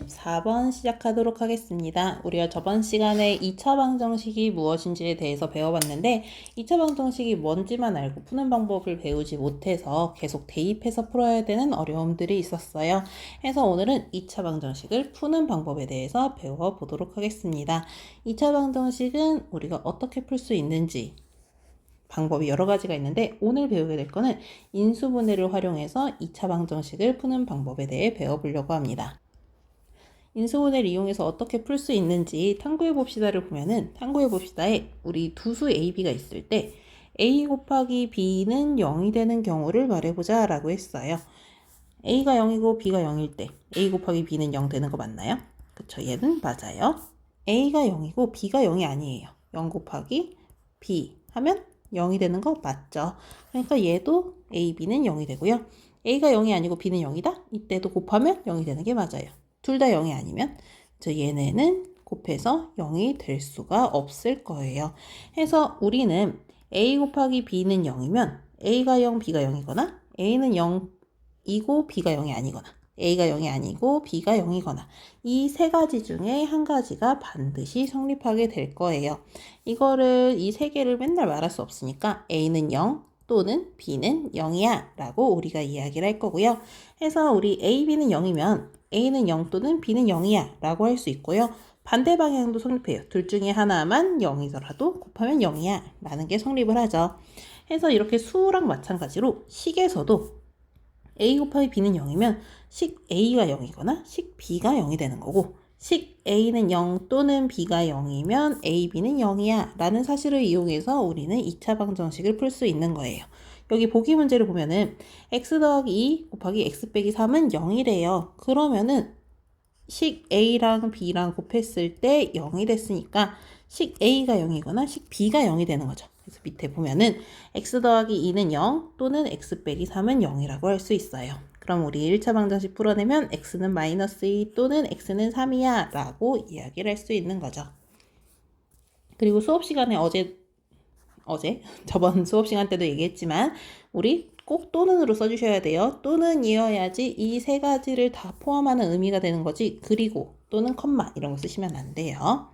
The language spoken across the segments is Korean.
14번 시작하도록 하겠습니다. 우리가 저번 시간에 2차 방정식이 무엇인지에 대해서 배워봤는데 2차 방정식이 뭔지만 알고 푸는 방법을 배우지 못해서 계속 대입해서 풀어야 되는 어려움들이 있었어요. 그래서 오늘은 2차 방정식을 푸는 방법에 대해서 배워보도록 하겠습니다. 2차 방정식은 우리가 어떻게 풀 수 있는지 방법이 여러 가지가 있는데 오늘 배우게 될 거는 인수분해를 활용해서 2차 방정식을 푸는 방법에 대해 배워보려고 합니다. 인수분해를 이용해서 어떻게 풀 수 있는지 탐구해 봅시다를 보면은 탐구해 봅시다에 우리 두 수 A, B가 있을 때 A 곱하기 B는 0이 되는 경우를 말해보자 라고 했어요. A가 0이고 B가 0일 때 A 곱하기 B는 0 되는 거 맞나요? 그쵸, 얘는 맞아요. A가 0이고 B가 0이 아니에요. 0 곱하기 B 하면 0이 되는 거 맞죠? 그러니까 얘도 A, B는 0이 되고요. A가 0이 아니고 B는 0이다? 이때도 곱하면 0이 되는 게 맞아요. 둘 다 0이 아니면 얘네는 곱해서 0이 될 수가 없을 거예요. 해서 우리는 A 곱하기 B는 0이면 A가 0, B가 0이거나 A는 0이고 B가 0이 아니거나 A가 0이 아니고 B가 0이거나 이 세 가지 중에 한 가지가 반드시 성립하게 될 거예요. 이거를 이 세 개를 맨날 말할 수 없으니까 A는 0 또는 B는 0이야 라고 우리가 이야기를 할 거고요. 해서 우리 A, B는 0이면 A는 0 또는 B는 0이야 라고 할 수 있고요. 반대 방향도 성립해요. 둘 중에 하나만 0이더라도 곱하면 0이야 라는 게 성립을 하죠. 해서 이렇게 수랑 마찬가지로 식에서도 A 곱하기 B는 0이면 식 A가 0이거나 식 B가 0이 되는 거고 식 A는 0 또는 B가 0이면 A, B는 0이야 라는 사실을 이용해서 우리는 2차 방정식을 풀 수 있는 거예요. 여기 보기 문제를 보면은 x 더하기 2 곱하기 x 빼기 3은 0이래요. 그러면은 식 A랑 B랑 곱했을 때 0이 됐으니까 식 A가 0이거나 식 B가 0이 되는 거죠. 그래서 밑에 보면은 x 더하기 2는 0 또는 x 빼기 3은 0이라고 할 수 있어요. 그럼 우리 1차 방정식 풀어내면 x는 마이너스 2 또는 x는 3이야 라고 이야기를 할 수 있는 거죠. 그리고 수업 시간에 저번 수업 시간 때도 얘기했지만 우리 꼭 또는으로 써주셔야 돼요. 또는이어야지 이 세 가지를 다 포함하는 의미가 되는 거지 그리고 또는 컴마 이런 거 쓰시면 안 돼요.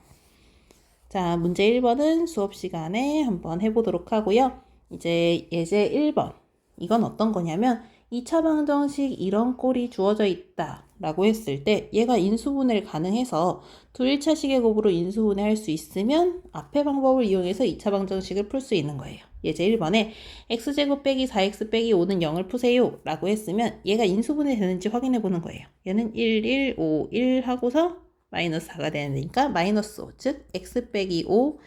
자, 문제 1번은 수업 시간에 한번 해보도록 하고요. 이제 예제 1번 이건 어떤 거냐면 2차 방정식 이런 꼴이 주어져 있다 라고 했을 때 얘가 인수분해를 가능해서 1차식의 곱으로 인수분해 할 수 있으면 앞의 방법을 이용해서 2차 방정식을 풀 수 있는 거예요. 예제 1번에 x제곱 빼기 4x 빼기 5는 0을 푸세요 라고 했으면 얘가 인수분해 되는지 확인해 보는 거예요. 얘는 1, 1, 5, 1 하고서 마이너스 4가 되니까 마이너스 5, 즉 x 빼기 5,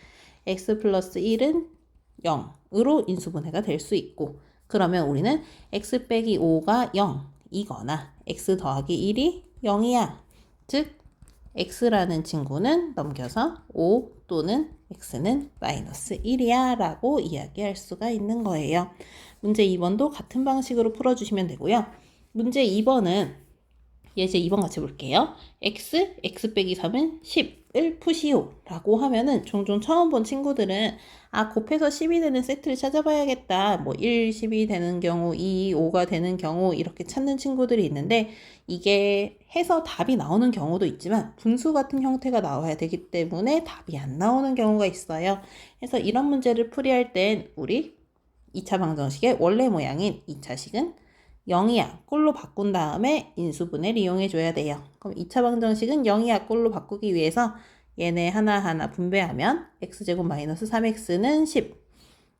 x 플러스 1은 0으로 인수분해가 될 수 있고 그러면 우리는 x 빼기 5가 0이거나 x 더하기 1이 0이야. 즉 x라는 친구는 넘겨서 5 또는 x는 마이너스 1이야 라고 이야기할 수가 있는 거예요. 문제 2번도 같은 방식으로 풀어주시면 되고요. 문제 2번은 예제 2번 같이 볼게요. x 빼기 3은 10을 푸시오 라고 하면은 종종 처음 본 친구들은 곱해서 10이 되는 세트를 찾아봐야겠다. 뭐 1, 10이 되는 경우, 2, 5가 되는 경우 이렇게 찾는 친구들이 있는데 이게 해서 답이 나오는 경우도 있지만 분수 같은 형태가 나와야 되기 때문에 답이 안 나오는 경우가 있어요. 그래서 이런 문제를 풀이할 땐 우리 2차 방정식의 원래 모양인 2차식은 0이야 꼴로 바꾼 다음에 인수분해를 이용해 줘야 돼요. 그럼 2차 방정식은 0이야 꼴로 바꾸기 위해서 얘네 하나하나 분배하면 x제곱 마이너스 3x는 10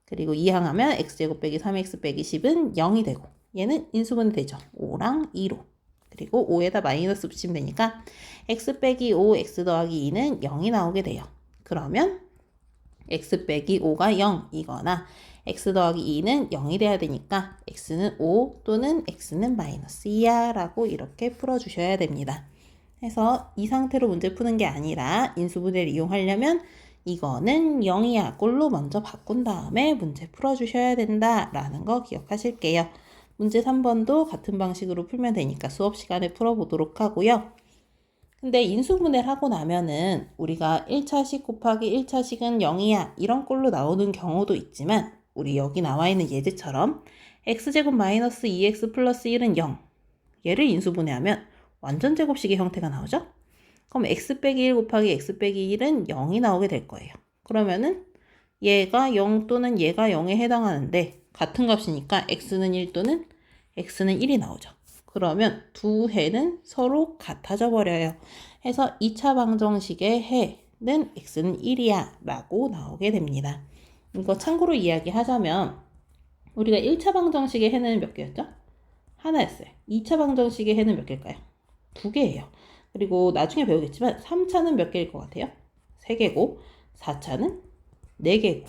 그리고 이항하면 x제곱 빼기 3x 빼기 10은 0이 되고 얘는 인수분해 되죠. 5랑 2로 그리고 5에다 마이너스 붙이면 되니까 x 빼기 5 x 더하기 2는 0이 나오게 돼요. 그러면 x 빼기 5가 0이거나 x 더하기 2는 0이 돼야 되니까 x는 5 또는 x는 마이너스 2야 라고 이렇게 풀어주셔야 됩니다. 그래서 이 상태로 문제 푸는 게 아니라 인수분해를 이용하려면 이거는 0이야 꼴로 먼저 바꾼 다음에 문제 풀어주셔야 된다 라는 거 기억하실게요. 문제 3번도 같은 방식으로 풀면 되니까 수업 시간에 풀어보도록 하고요. 근데 인수분해를 하고 나면은 우리가 1차식 곱하기 1차식은 0이야 이런 꼴로 나오는 경우도 있지만 우리 여기 나와 있는 예제처럼 x제곱 마이너스 2x 플러스 1은 0 얘를 인수분해하면 완전 제곱식의 형태가 나오죠? 그럼 x 빼기 1 곱하기 x 빼기 1은 0이 나오게 될 거예요. 그러면은 얘가 0 또는 얘가 0에 해당하는데 같은 값이니까 x는 1 또는 x는 1이 나오죠. 그러면 두 해는 서로 같아져 버려요. 해서 2차 방정식의 해는 x는 1이야 라고 나오게 됩니다. 이거 참고로 이야기하자면 우리가 1차 방정식의 해는 몇 개였죠? 하나였어요. 2차 방정식의 해는 몇 개일까요? 두 개예요. 그리고 나중에 배우겠지만 3차는 몇 개일 것 같아요? 3개고 4차는 4개고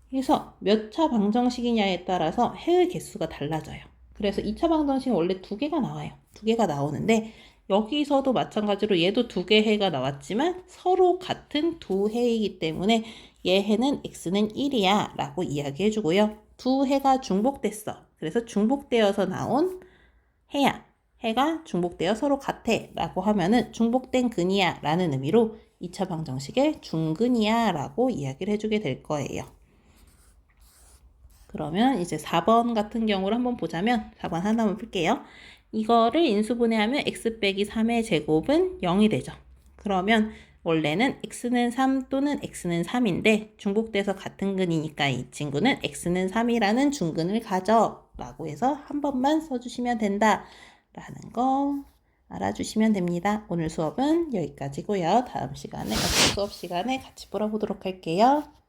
그래서 몇 차 방정식이냐에 따라서 해의 개수가 달라져요. 그래서 2차 방정식은 원래 2개가 나와요. 2개가 나오는데 여기서도 마찬가지로 얘도 2개 해가 나왔지만 서로 같은 두 해이기 때문에 얘 해는 x는 1이야 라고 이야기해 주고요. 두 해가 중복됐어. 그래서 중복되어서 나온 해야. 해가 중복되어 서로 같아 라고 하면은 중복된 근이야 라는 의미로 2차 방정식의 중근이야 라고 이야기를 해주게 될 거예요. 그러면 이제 4번 같은 경우를 한번 보자면 4번 하나만 풀게요. 이거를 인수분해하면 x 빼기 3의 제곱은 0이 되죠. 그러면 원래는 x는 3 또는 x는 3인데 중복돼서 같은 근이니까 이 친구는 x는 3이라는 중근을 가져 라고 해서 한 번만 써주시면 된다 라는 거 알아주시면 됩니다. 오늘 수업은 여기까지고요. 다음 시간에 수업 시간에 같이 풀어보도록 할게요.